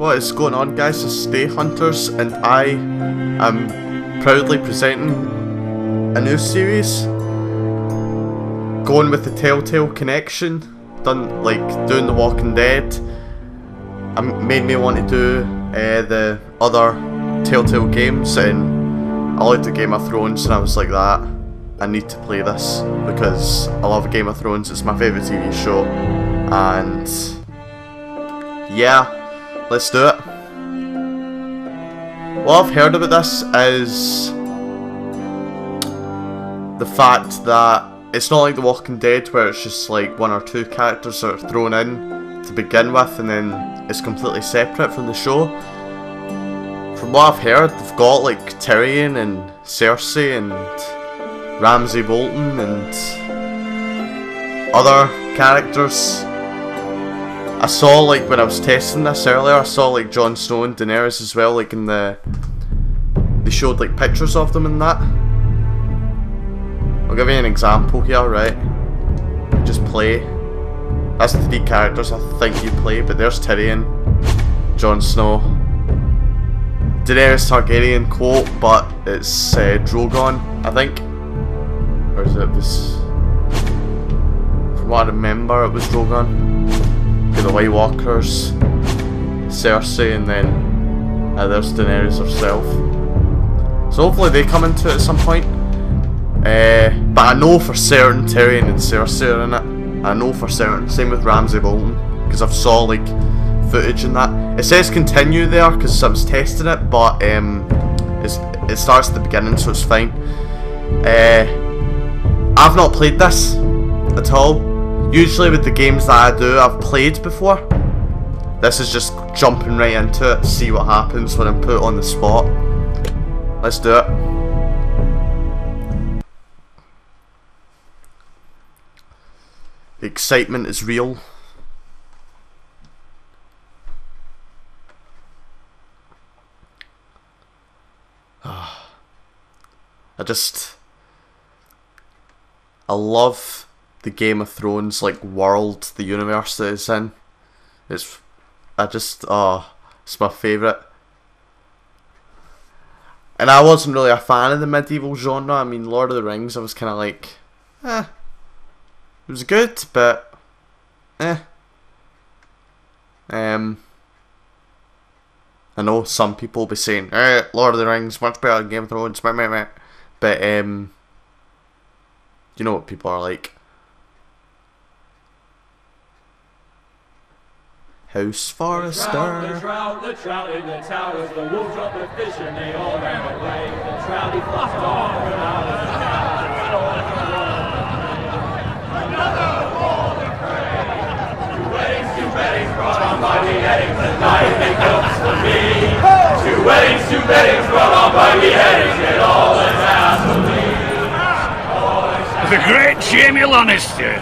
What is going on, guys? It's Stay Hunters, and I am proudly presenting a new series going with the Telltale connection, doing The Walking Dead. Made me want to do the other Telltale games, and I liked the Game of Thrones, and I was like, that I need to play this because I love Game of Thrones. It's my favourite TV show, and yeah, let's do it. What I've heard about this is the fact that it's not like The Walking Dead where it's just like one or two characters that are thrown in to begin with and then it's completely separate from the show. From what I've heard, they've got like Tyrion and Cersei and Ramsay Bolton and other characters. I saw, like, when I was testing this earlier, I saw like Jon Snow and Daenerys as well, like in they showed like pictures of them and that. I'll give you an example here, right? Just play. That's the three characters I think you play, but there's Tyrion, Jon Snow, Daenerys Targaryen quote, but it's Drogon, I think. Or is it this? From what I remember, it was Drogon. The White Walkers, Cersei, and then there's Daenerys herself. So hopefully they come into it at some point. But I know for certain Tyrion and Cersei are in it. I know for certain. Same with Ramsay Bolton, because I've saw like footage in that. It says continue there because I was testing it, but it starts at the beginning, so it's fine. I've not played this at all. Usually with the games that I do, I've played before. This is just jumping right into it, see what happens when I'm put on the spot. Let's do it. The excitement is real. I love the Game of Thrones like world, the universe that it's in. It's my favourite. And I wasn't really a fan of the medieval genre. I mean, Lord of the Rings, I was kind of like, it was good, but I know some people will be saying, Lord of the Rings much better than Game of Thrones, but you know what people are like. House Forester. The trout in the towers, the wolves dropped the fish and they all ran away. The trouty flopped off another wall to pray. Two weddings brought on by beheadings, the night it comes for me. Two weddings brought on by beheadings, it all is happily. The great Jamie Lannister,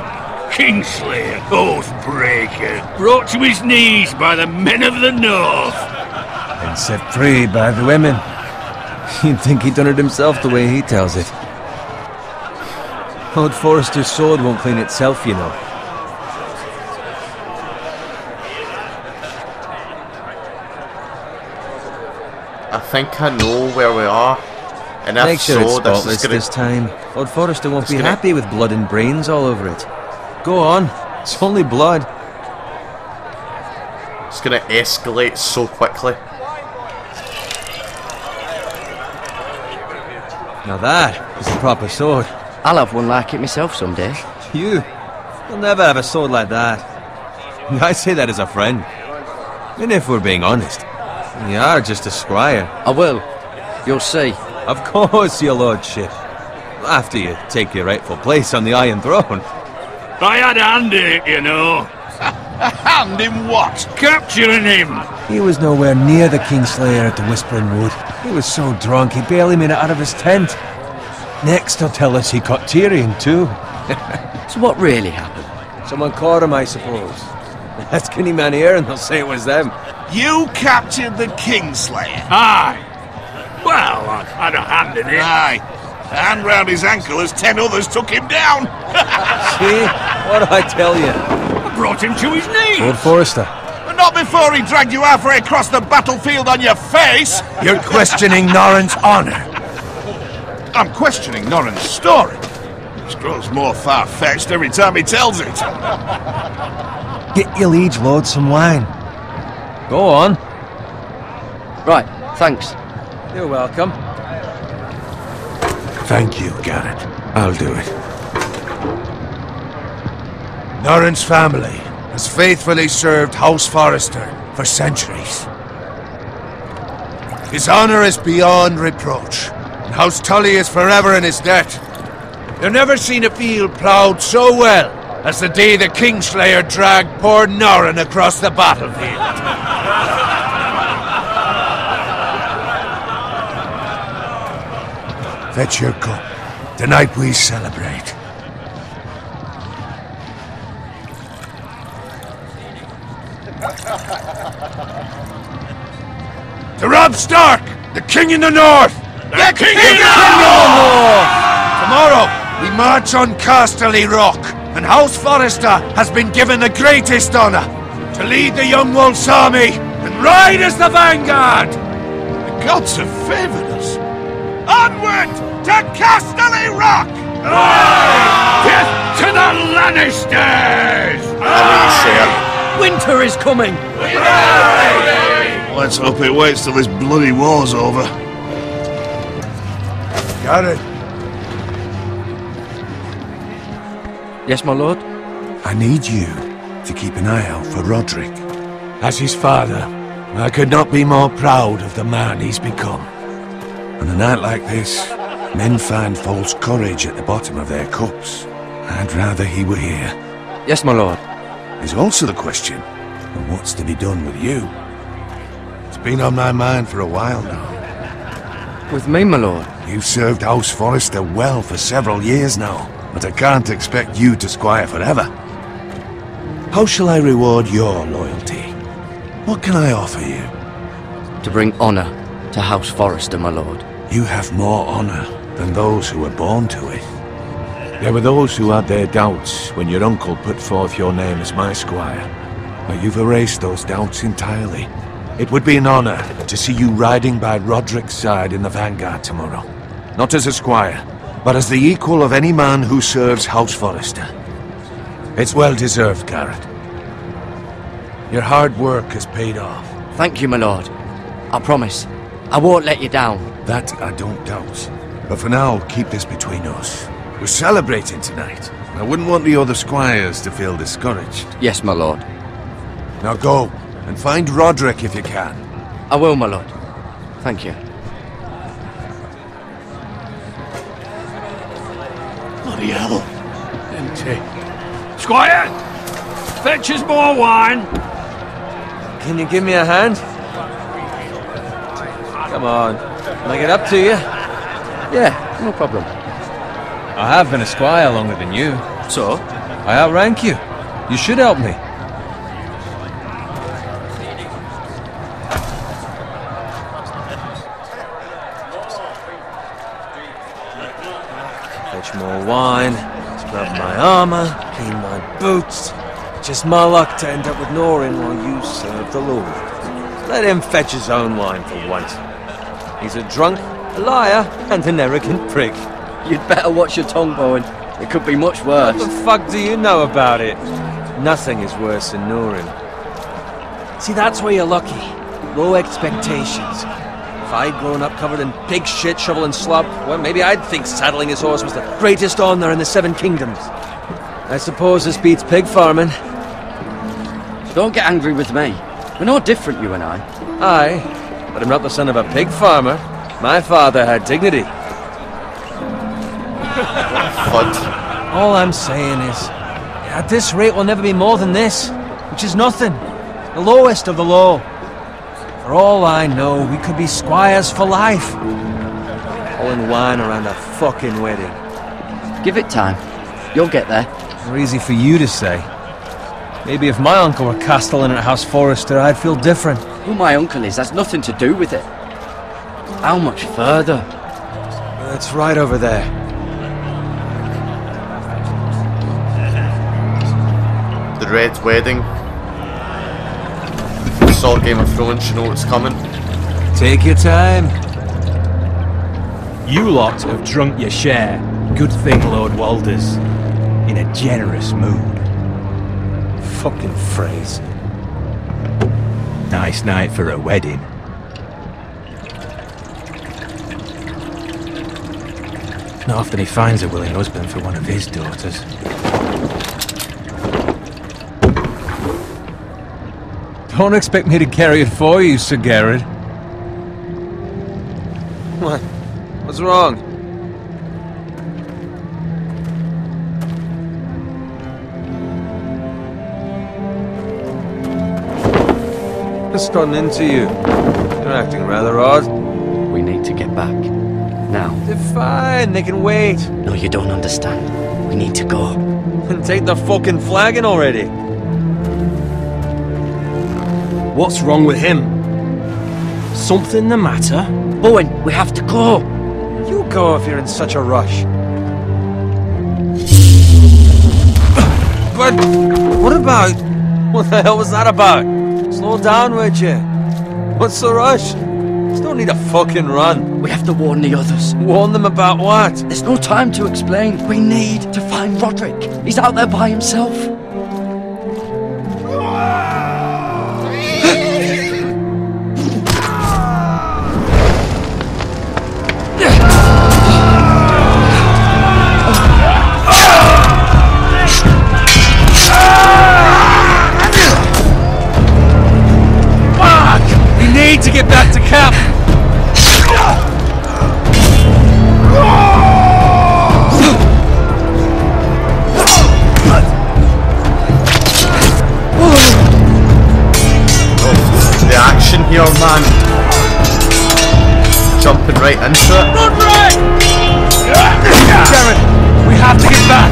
Kingslayer, Oathbreaker, brought to his knees by the men of the North. And set free by the women. You'd think he'd done it himself the way he tells it. Old Forrester's sword won't clean itself, you know. I think I know where we are. And if Make sure it's so, spotless this time. Lord Forrester won't be happy with blood and brains all over it. Go on, it's only blood. It's gonna escalate so quickly. Now that is a proper sword. I'll have one like it myself someday. You'll never have a sword like that. I say that as a friend. And if we're being honest, you are just a squire. I will. You'll see. Of course, your lordship. After you take your rightful place on the Iron Throne. I had a hand in it, you know. A hand in what? Capturing him. He was nowhere near the Kingslayer at the Whispering Wood. He was so drunk he barely made it out of his tent. Next he'll tell us he caught Tyrion too. So what really happened? Someone caught him, I suppose. Ask any man here and they'll say it was them. You captured the Kingslayer? Aye. Well, I had a hand in it. Aye. A hand round his ankle as 10 others took him down. See? What did I tell you? I brought him to his knees. Lord Forrester. And not before he dragged you halfway across the battlefield on your face! You're questioning Norrin's honor. I'm questioning Norrin's story. It grows more far-fetched every time he tells it. Get your liege lord some wine. Go on. Right, thanks. You're welcome. Thank you, Gared. I'll do it. Norrin's family has faithfully served House Forrester for centuries. His honor is beyond reproach, and House Tully is forever in his debt. You've never seen a field ploughed so well as the day the Kingslayer dragged poor Norrin across the battlefield. Fetch your cup. Tonight we celebrate. To Rob Stark, the King in the North! The King in the North! Tomorrow, we march on Casterly Rock, and House Forrester has been given the greatest honor to lead the Young Wolf's army and ride as the vanguard! The gods have favored us. Onward to Casterly Rock! Death to the Lannisters! Winter is coming! Let's hope it waits till this bloody war's over. Got it. Yes, my lord? I need you to keep an eye out for Roderick. As his father, I could not be more proud of the man he's become. On a night like this, men find false courage at the bottom of their cups. I'd rather he were here. Yes, my lord. There's also the question of what's to be done with you. It's been on my mind for a while now. With me, my lord? You've served House Forrester well for several years now, but I can't expect you to squire forever. How shall I reward your loyalty? What can I offer you? To bring honor to House Forrester, my lord. You have more honor than those who were born to it. There were those who had their doubts when your uncle put forth your name as my squire, but you've erased those doubts entirely. It would be an honor to see you riding by Roderick's side in the vanguard tomorrow. Not as a squire, but as the equal of any man who serves House Forrester. It's well deserved, Gared. Your hard work has paid off. Thank you, my lord. I promise. I won't let you down. That I don't doubt. But for now, keep this between us. We're celebrating tonight. I wouldn't want the other squires to feel discouraged. Yes, my lord. Now go, and find Roderick if you can. I will, my lord. Thank you. Bloody hell. Empty. Squire! Fetch us more wine! Can you give me a hand? Come on. Can I get up to you? Yeah, no problem. I have been a squire longer than you. So? I outrank you. You should help me. Fetch more wine, scrub my armor, clean my boots. Just my luck to end up with Norrin while you serve the Lord. Let him fetch his own wine for once. He's a drunk, a liar, and an arrogant prick. You'd better watch your tongue, Bowen. It could be much worse. What the fuck do you know about it? Nothing is worse than Norrin. See, that's where you're lucky. Low expectations. If I'd grown up covered in pig shit, shovel and slop, well, maybe I'd think saddling his horse was the greatest honour in the Seven Kingdoms. I suppose this beats pig farming. Don't get angry with me. We're no different, you and I. Aye, but I'm not the son of a pig farmer. My father had dignity. What? All I'm saying is, at this rate we'll never be more than this, which is nothing. The lowest of the low. For all I know, we could be squires for life. Pulling wine around a fucking wedding. Give it time. You'll get there. More easy for you to say. Maybe if my uncle were castellan at House Forrester, I'd feel different. Who my uncle is has nothing to do with it. How much further? It's right over there. The Red Wedding. saw Game of Thrones, you know what's coming. Take your time. You lot have drunk your share. Good thing Lord Walder's in a generous mood. Fucking phrase. Nice night for a wedding. Not often he finds a willing husband for one of his daughters. Don't expect me to carry it for you, Sir Gared. What? What's wrong? Just run into you. You're acting rather odd. We need to get back. Now. They're fine, they can wait. No, you don't understand. We need to go. And take the fucking flagon already. What's wrong with him? Something the matter? Owen, we have to go. You go if you're in such a rush. But what about... What the hell was that about? Slow down, would you? What's the rush? Still need a fucking run. We have to warn the others. Warn them about what? There's no time to explain. We need to find Roderick. He's out there by himself. We need to get back to camp. The action here, man. Jumping right into it. Roderick! Gared, we have to get back.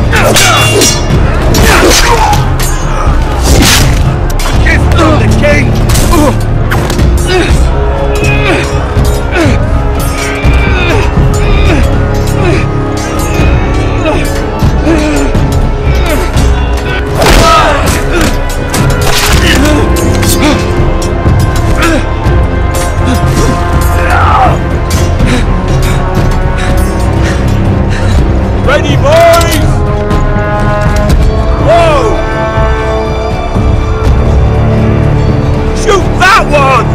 Kiss from the king. Ready, boys! Whoa! Shoot that one!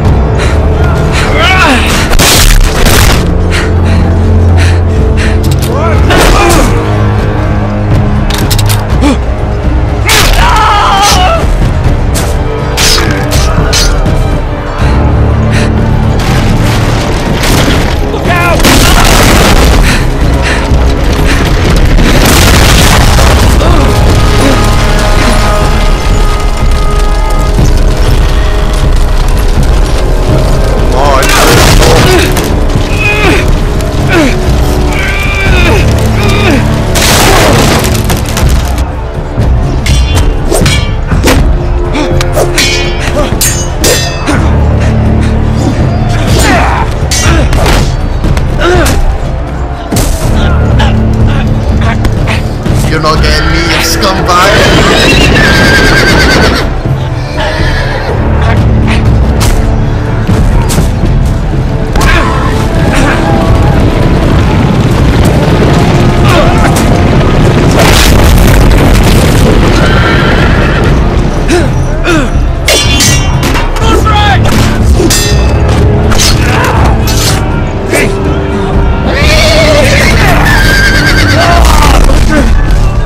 You're not getting me, you scumbag!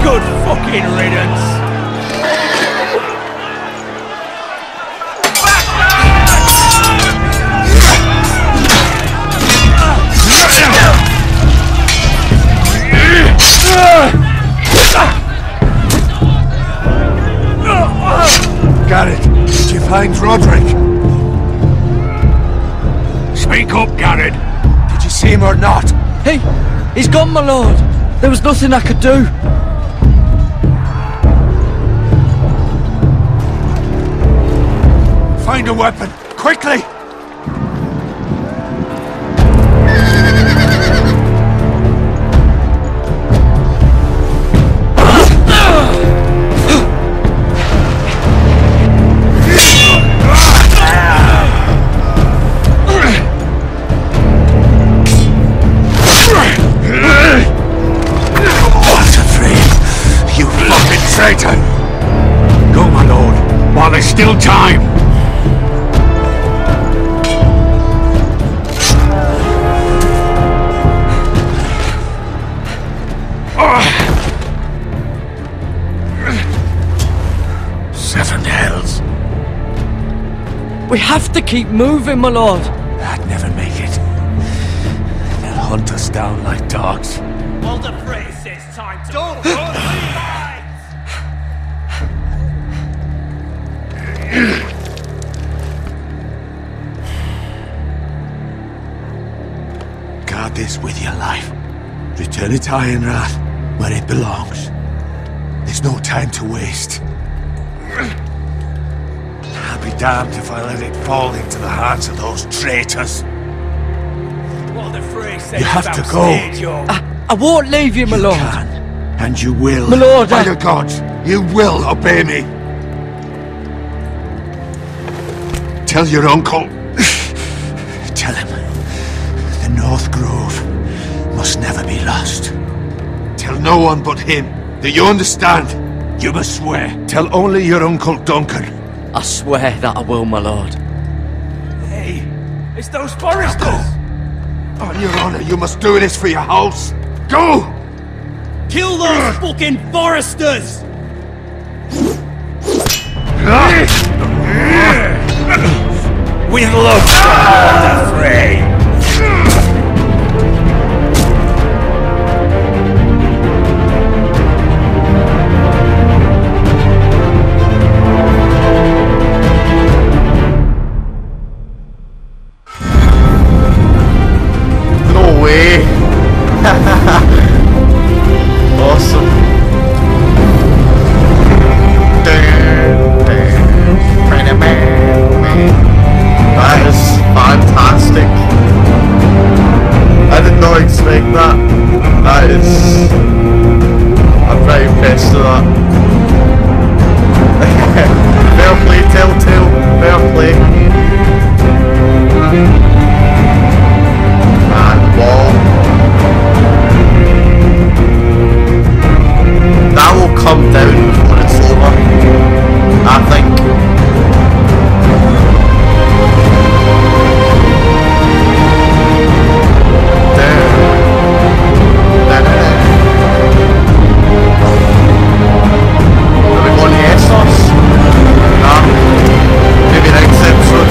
Good fucking riddance! Gared, did you find Roderick? Speak up, Gared. Did you see him or not? Hey, he's gone, my lord. There was nothing I could do. Find a weapon, quickly! still time. Seven hells. We have to keep moving, my lord. I'd never make it. They'll hunt us down like dogs. Well, the phrase says time to... Don't leave! Guard this with your life. Return it to Ironrath, where it belongs. There's no time to waste. I'll be damned if I let it fall into the hands of those traitors. Well, the phrase says You have to go. I won't leave you, my lord. Can, and you will. My lord, By the gods, you will obey me. Tell your uncle. Tell him the North Grove must never be lost. Tell no one but him. Do you understand? You must swear. Tell only your Uncle Duncan. I swear that I will, my lord. Hey, it's those foresters! Go. On your honor, you must do this for your house. Go! Kill those fucking foresters! With love, the fray. Awesome. That is fantastic. I did not expect that. That is... I'm very impressed with that. Fair play, Telltale. Fair play. And wall. That will come down before it's over, I think. Are we going to Essos? Nah. Maybe next episode.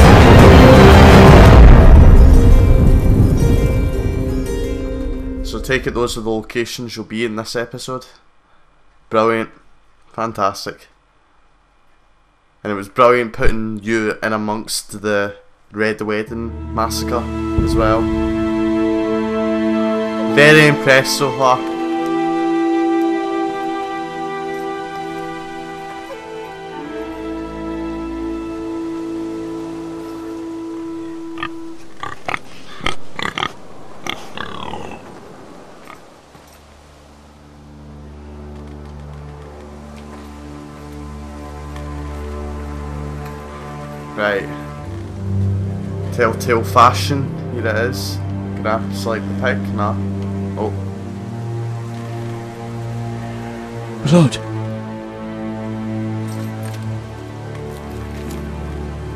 So take it those are the locations you'll be in this episode. Brilliant. Fantastic. And it was brilliant putting you in amongst the Red Wedding massacre as well. Very impressed so far. Right. Telltale fashion. Here it is. Gonna have to select the pick. Nah. Oh. Lord.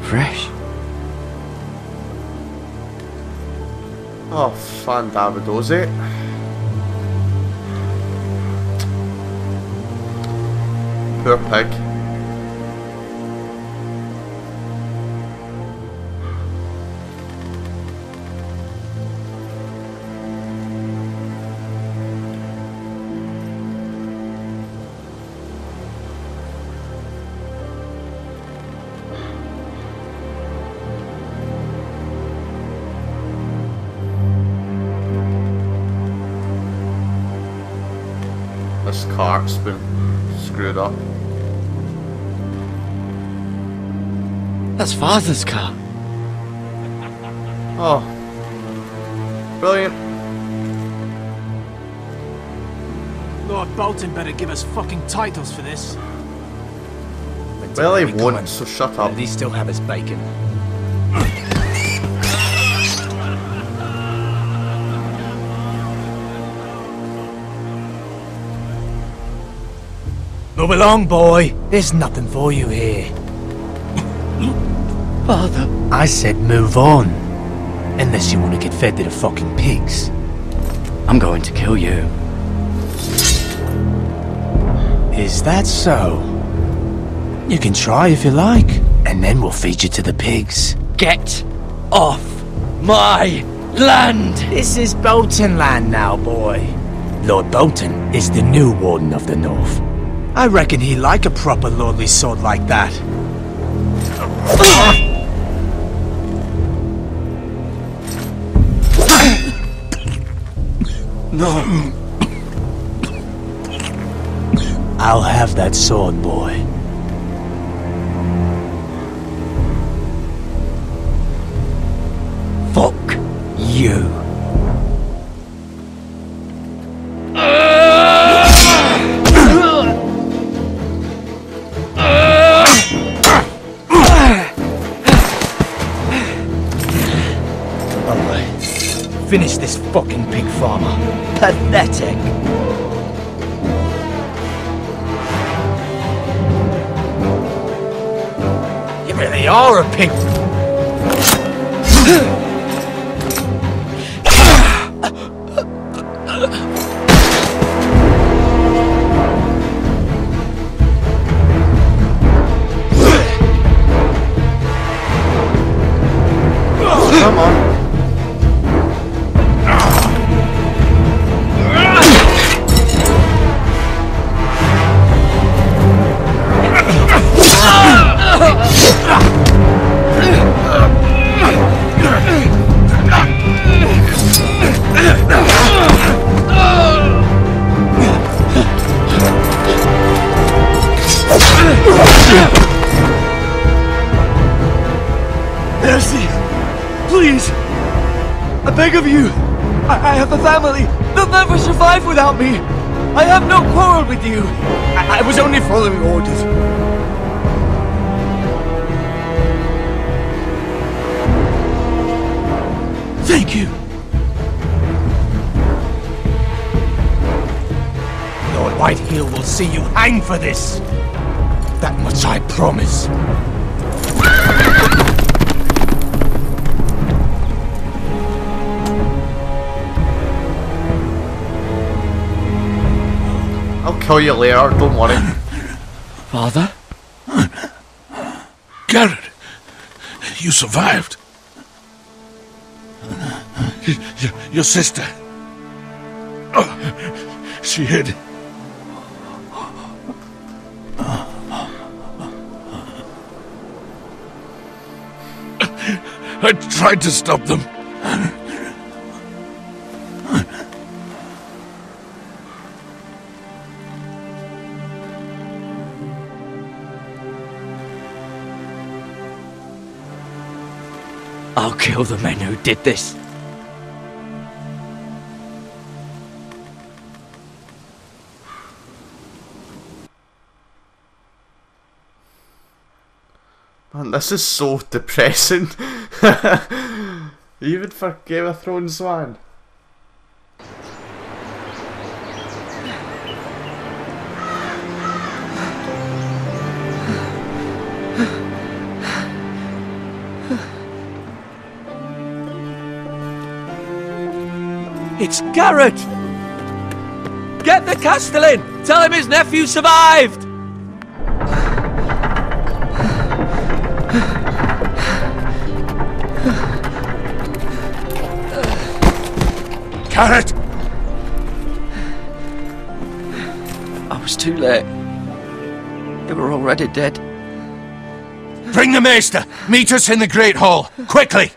Fresh. Oh, fandavidosi. Poor pig. This cart's been screwed up. That's Father's car. Oh. Brilliant. Lord Bolton better give us fucking titles for this. Well, he won't, so shut up. At least still have his bacon. Move along, boy. There's nothing for you here. Father. I said move on. Unless you want to get fed to the fucking pigs. I'm going to kill you. Is that so? You can try if you like, and then we'll feed you to the pigs. Get off my land! This is Bolton land now, boy. Lord Bolton is the new Warden of the North. I reckon he'd like a proper lordly sword like that. No. I'll have that sword, boy. Fuck you. Finish this fucking pig farmer. Pathetic. You really are a pig. Come on. Mercy! Please! I beg of you! I have a family! They'll never survive without me! I have no quarrel with you! I was only following orders. Thank you! Lord Whitehill will see you hang for this! That much I promise. I'll kill you later, don't worry. Father? Gared, you survived. Your sister. Oh, she hid. I tried to stop them. I'll kill the men who did this. Man, this is so depressing. Even for Game of Thrones, man. It's Gared! Get the Castellan! Tell him his nephew survived! Gared! I was too late. They were already dead. Bring the Maester! Meet us in the Great Hall! Quickly!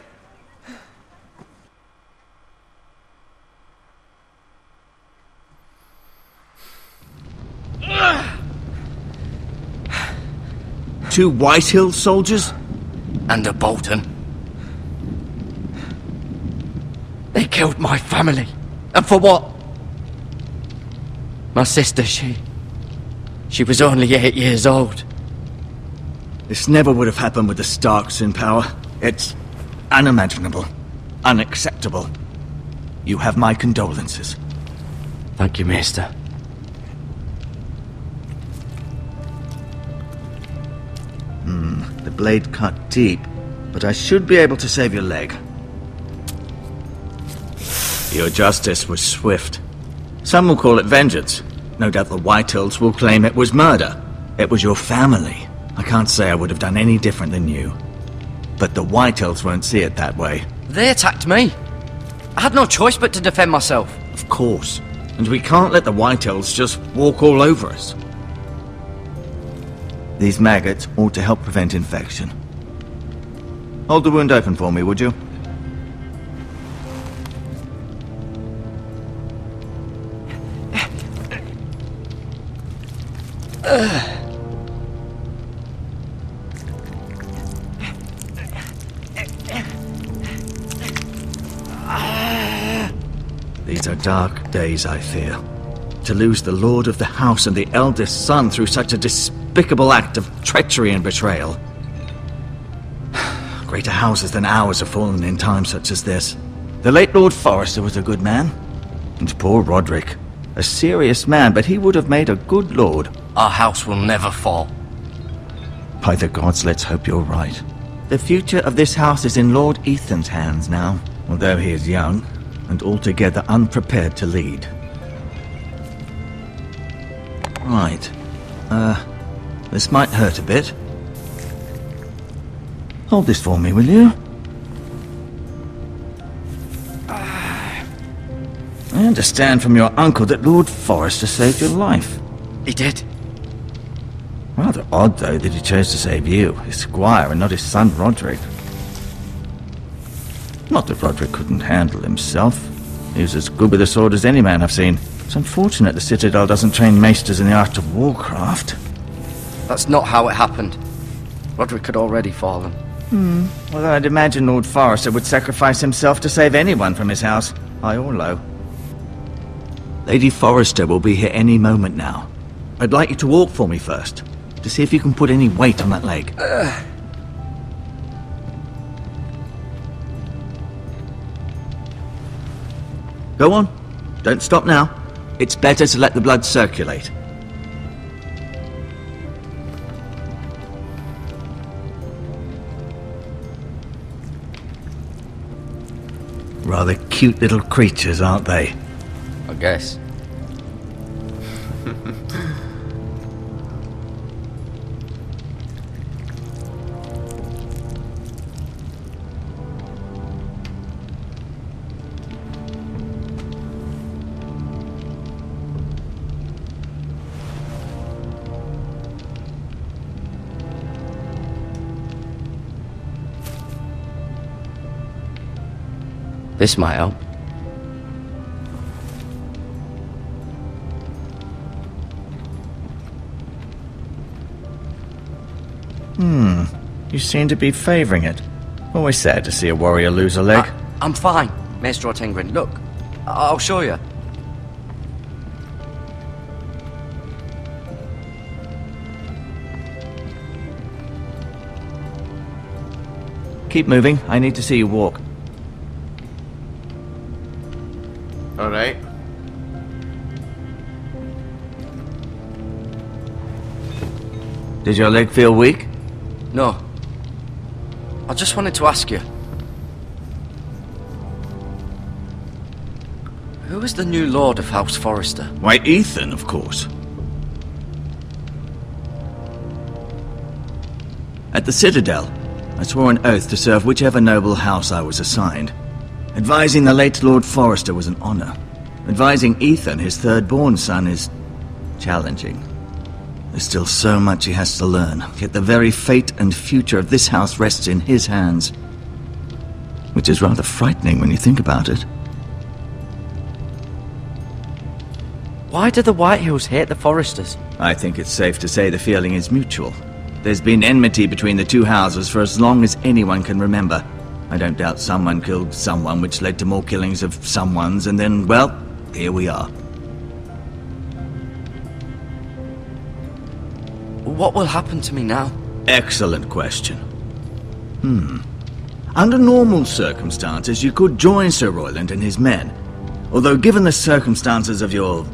Two Whitehill soldiers? And a Bolton. They killed my family. And for what? My sister, she was only 8 years old. This never would have happened with the Starks in power. It's unimaginable. Unacceptable. You have my condolences. Thank you, Maester. The blade cut deep, but I should be able to save your leg. Your justice was swift. Some will call it vengeance. No doubt the Whitehills will claim it was murder. It was your family. I can't say I would have done any different than you. But the Whitehills won't see it that way. They attacked me. I had no choice but to defend myself. Of course. And we can't let the Whitehills just walk all over us. These maggots ought to help prevent infection. Hold the wound open for me, would you? These are dark days, I fear. To lose the lord of the house and the eldest son through such a despicable act of treachery and betrayal. Greater houses than ours have fallen in times such as this. The late Lord Forrester was a good man. And poor Roderick. A serious man, but he would have made a good lord. Our house will never fall. By the gods, let's hope you're right. The future of this house is in Lord Ethan's hands now, although he is young and altogether unprepared to lead. Right. This might hurt a bit. Hold this for me, will you? I understand from your uncle that Lord Forrester saved your life. He did. Rather odd, though, that he chose to save you, his squire, and not his son Roderick. Not that Roderick couldn't handle himself. He was as good with a sword as any man I've seen. It's unfortunate the Citadel doesn't train maesters in the art of warcraft. That's not how it happened. Roderick had already fallen. Well, I'd imagine Lord Forrester would sacrifice himself to save anyone from his house, high or low. Lady Forrester will be here any moment now. I'd like you to walk for me first, to see if you can put any weight on that leg. Go on. Don't stop now. It's better to let the blood circulate. Rather cute little creatures, aren't they? I guess. This might help. You seem to be favouring it. Always sad to see a warrior lose a leg. I'm fine, Maester Ortengrin. Look, I'll show you. Keep moving. I need to see you walk. Alright. Did your leg feel weak? No. I just wanted to ask you. Who is the new Lord of House Forrester? Why, Ethan, of course. At the Citadel, I swore an oath to serve whichever noble house I was assigned. Advising the late Lord Forrester was an honor. Advising Ethan, his third-born son, is challenging. There's still so much he has to learn, yet the very fate and future of this house rests in his hands. Which is rather frightening when you think about it. Why do the Whitehills hate the Forresters? I think it's safe to say the feeling is mutual. There's been enmity between the two houses for as long as anyone can remember. I don't doubt someone killed someone, which led to more killings of someones, and then, well, here we are. What will happen to me now? Excellent question. Under normal circumstances, you could join Sir Royland and his men. Although, given the circumstances of your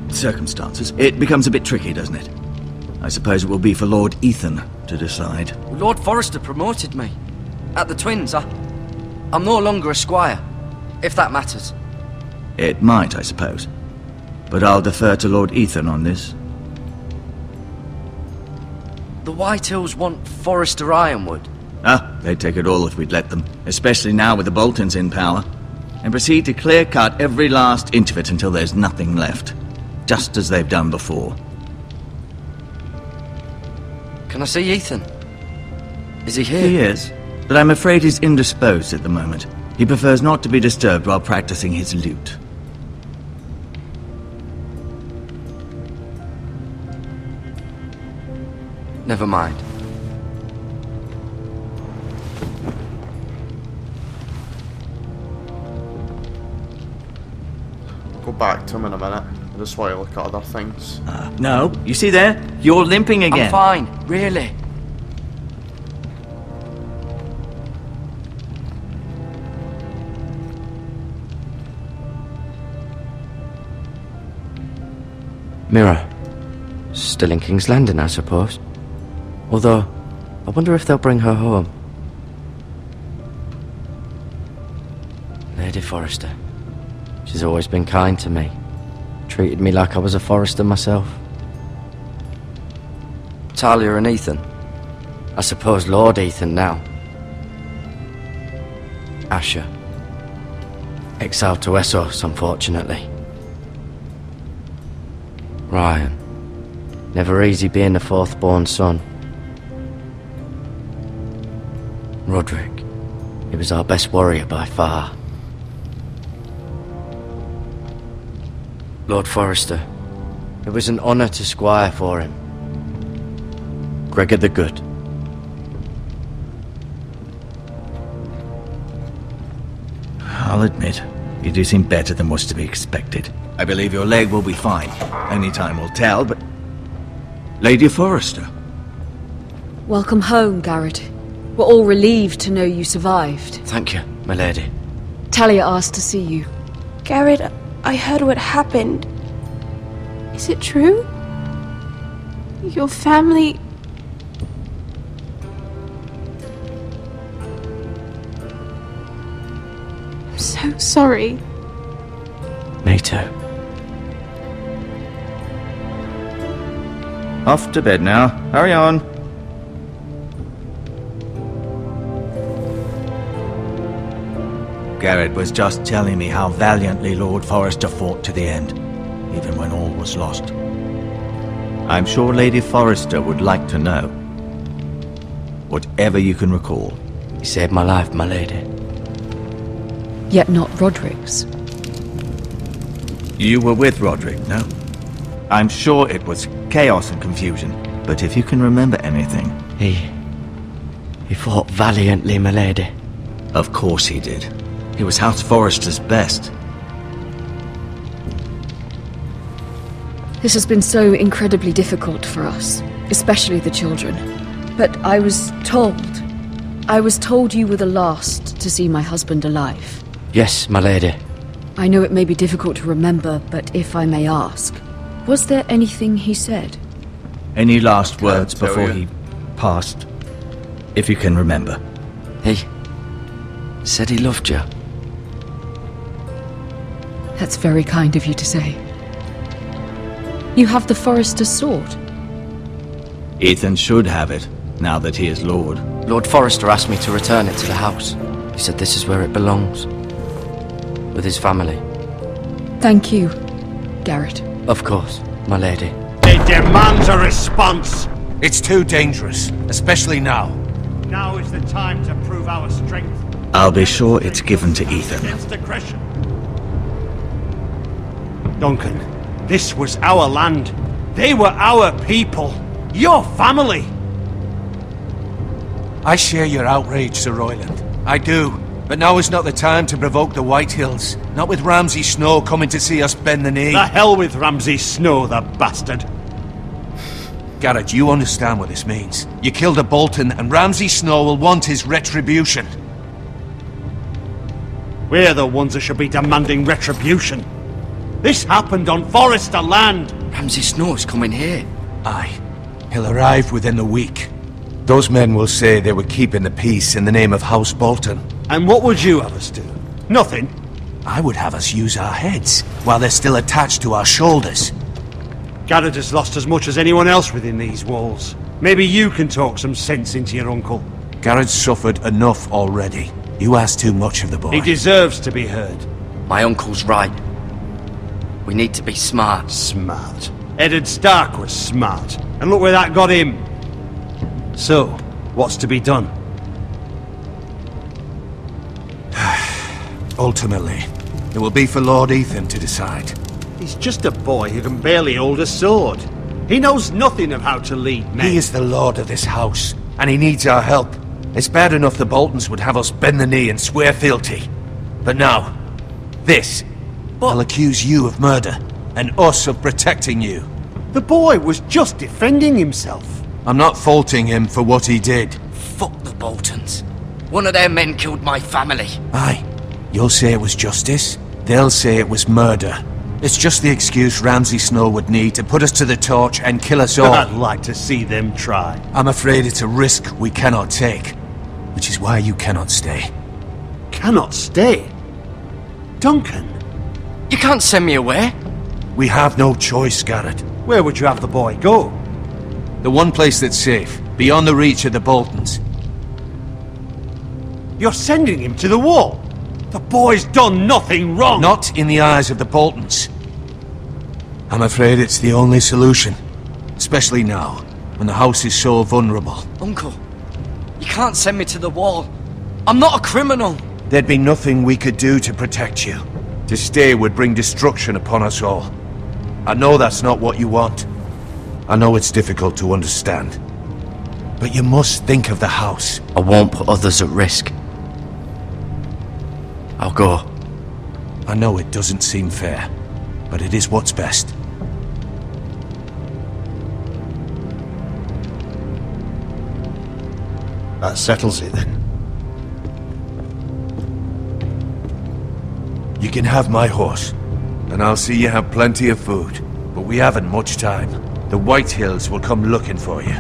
circumstances, it becomes a bit tricky, doesn't it? I suppose it will be for Lord Ethan to decide. Lord Forrester promoted me. At the Twins, I'm no longer a squire, if that matters. It might, I suppose. But I'll defer to Lord Ethan on this. The Whitehills want Forrester Ironwood. They'd take it all if we'd let them. Especially now with the Boltons in power. And proceed to clear-cut every last inch of it until there's nothing left. Just as they've done before. Can I see Ethan? Is he here? He is, but I'm afraid he's indisposed at the moment. He prefers not to be disturbed while practicing his lute. Never mind. Go back to him in a minute. I just want to look at other things. No, you see there? You're limping again. I'm fine, really. Mira. Still in King's Landing, I suppose. Although, I wonder if they'll bring her home. Lady Forrester. She's always been kind to me. Treated me like I was a Forrester myself. Talia and Ethan. I suppose Lord Ethan now. Asher. Exiled to Essos, unfortunately. Ryan. Never easy being the fourth-born son. Roderick. He was our best warrior by far. Lord Forrester. It was an honour to squire for him. Gregor the Good. I'll admit, you do seem better than was to be expected. I believe your leg will be fine. Only time will tell, but... Lady Forrester. Welcome home, Gared. We're all relieved to know you survived. Thank you, my lady. Talia asked to see you. Gared, I heard what happened. Is it true? Your family... I'm so sorry. Me too. Off to bed now. Hurry on. Gared was just telling me how valiantly Lord Forrester fought to the end, even when all was lost. I'm sure Lady Forrester would like to know. Whatever you can recall. You saved my life, my lady. Yet not Roderick's. You were with Roderick, no? I'm sure it was chaos and confusion, but if you can remember anything... He fought valiantly, my lady. Of course he did. He was House Forrester's best. This has been so incredibly difficult for us, especially the children. But I was told you were the last to see my husband alive. Yes, my lady. I know it may be difficult to remember, but if I may ask, was there anything he said? Any last words before he passed? If you can remember. He said he loved you. That's very kind of you to say. You have the Forrester's sword. Ethan should have it, now that he is Lord. Lord Forrester asked me to return it to the house. He said this is where it belongs. With his family. Thank you, Gared. Of course, my lady. It demands a response. It's too dangerous, especially now. Now is the time to prove our strength. I'll be sure it's given to Ethan. Against aggression. Duncan, this was our land. They were our people. Your family. I share your outrage, Sir Royland. I do. But now is not the time to provoke the Whitehills. Not with Ramsay Snow coming to see us bend the knee. The hell with Ramsay Snow, the bastard. Gared, you understand what this means. You killed a Bolton, and Ramsay Snow will want his retribution. We're the ones that should be demanding retribution. This happened on Forrester land. Ramsay Snow's coming here. Aye. He'll arrive within a week. Those men will say they were keeping the peace in the name of House Bolton. And what would you have us do? Nothing. I would have us use our heads, while they're still attached to our shoulders. Gared has lost as much as anyone else within these walls. Maybe you can talk some sense into your uncle. Gared's suffered enough already. You ask too much of the boy. He deserves to be heard. My uncle's right. We need to be smart. Smart. Eddard Stark was smart. And look where that got him. So, what's to be done? Ultimately, it will be for Lord Ethan to decide. He's just a boy who can barely hold a sword. He knows nothing of how to lead men. He is the lord of this house, and he needs our help. It's bad enough the Boltons would have us bend the knee and swear fealty. But now, this. They'll accuse you of murder, and us of protecting you. The boy was just defending himself. I'm not faulting him for what he did. Fuck the Boltons. One of their men killed my family. Aye. You'll say it was justice. They'll say it was murder. It's just the excuse Ramsay Snow would need to put us to the torch and kill us all. I'd like to see them try. I'm afraid it's a risk we cannot take. Which is why you cannot stay. Cannot stay? Duncan? You can't send me away. We have no choice, Gared. Where would you have the boy go? The one place that's safe, beyond the reach of the Boltons. You're sending him to the wall? The boy's done nothing wrong! Not in the eyes of the Boltons. I'm afraid it's the only solution. Especially now, when the house is so vulnerable. Uncle, you can't send me to the wall. I'm not a criminal. There'd be nothing we could do to protect you. To stay would bring destruction upon us all. I know that's not what you want. I know it's difficult to understand. But you must think of the house. I won't put others at risk. I'll go. I know it doesn't seem fair, but it is what's best. That settles it then. You can have my horse, and I'll see you have plenty of food. But we haven't much time. The White Hills will come looking for you.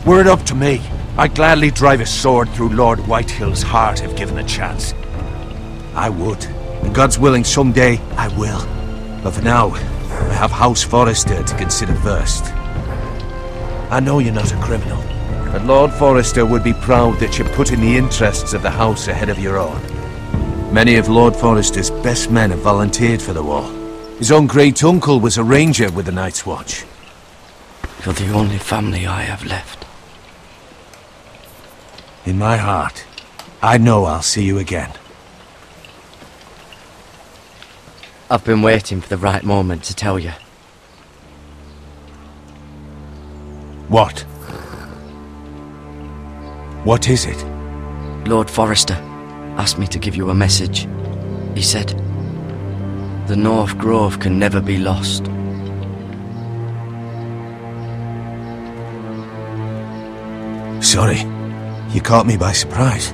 Were it up to me, I'd gladly drive a sword through Lord Whitehill's heart if given a chance. I would. And God's willing, someday I will. But for now, I have House Forrester to consider first. I know you're not a criminal, but Lord Forrester would be proud that you're putting the interests of the house ahead of your own. Many of Lord Forrester's best men have volunteered for the war. His own great-uncle was a ranger with the Night's Watch. You're the only family I have left. In my heart, I know I'll see you again. I've been waiting for the right moment to tell you. What? What is it? Lord Forrester asked me to give you a message. He said, the North Grove can never be lost. Sorry, you caught me by surprise.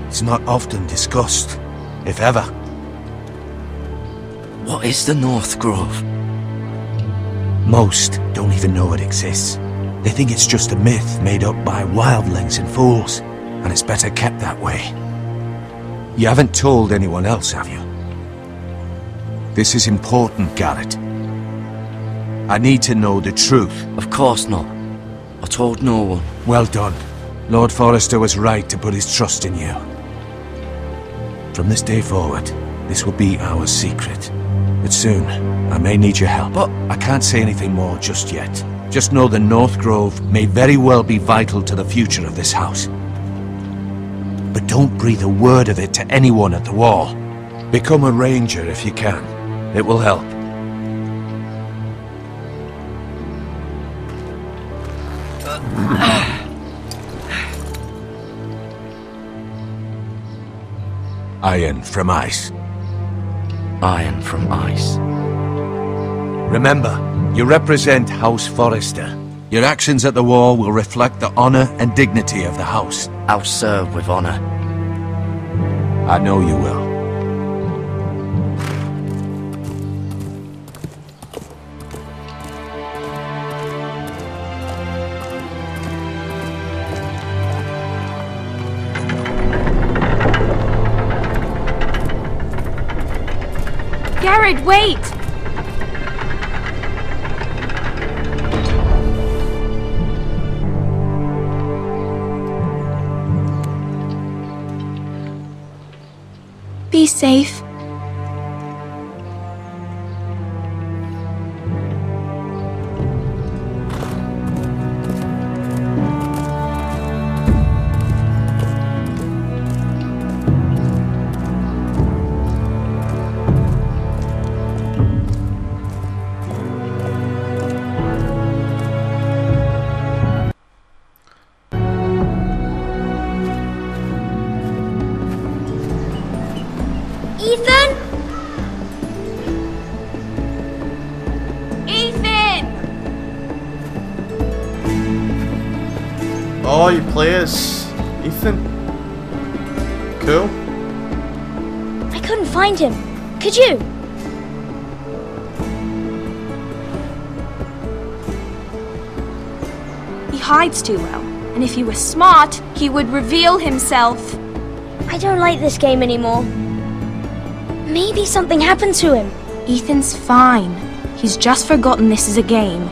It's not often discussed, if ever. What is the North Grove? Most don't even know it exists. They think it's just a myth made up by wildlings and fools, and it's better kept that way. You haven't told anyone else, have you? This is important, Gared. I need to know the truth. Of course not. I told no one. Well done. Lord Forrester was right to put his trust in you. From this day forward, this will be our secret. But soon, I may need your help. But I can't say anything more just yet. Just know the North Grove may very well be vital to the future of this house. But don't breathe a word of it to anyone at the wall. Become a ranger if you can. It will help. Iron from ice. Iron from ice. Remember, you represent House Forrester. Your actions at the war will reflect the honor and dignity of the house. I'll serve with honor. I know you will. Gared, wait! Be safe. Ethan? Ethan! Oh, you play as Ethan? Cool. I couldn't find him. Could you? He hides too well, and if he were smart, he would reveal himself. I don't like this game anymore. Maybe something happened to him. Ethan's fine. He's just forgotten this is a game.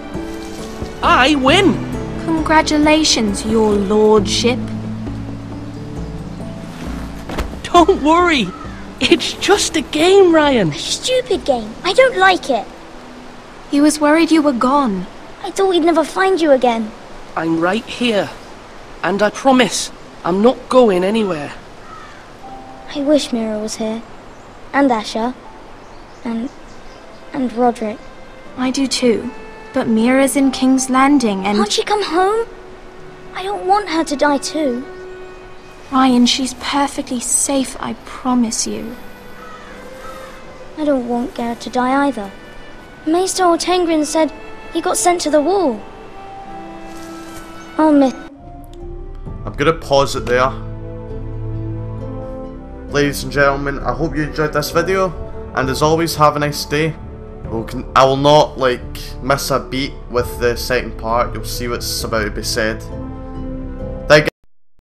I win! Congratulations, your lordship. Don't worry. It's just a game, Ryan. A stupid game. I don't like it. He was worried you were gone. I thought we'd never find you again. I'm right here. And I promise, I'm not going anywhere. I wish Mira was here. And Asher. And Roderick. I do too. But Mira's in King's Landing and... Can't she come home? I don't want her to die too. Ryan, she's perfectly safe, I promise you. I don't want Gared to die either. Maester Ortengrin said he got sent to the wall. I'll miss... I'm gonna pause it there. Ladies and gentlemen, I hope you enjoyed this video, and as always, have a nice day. I will not miss a beat with the second part. You'll see what's about to be said.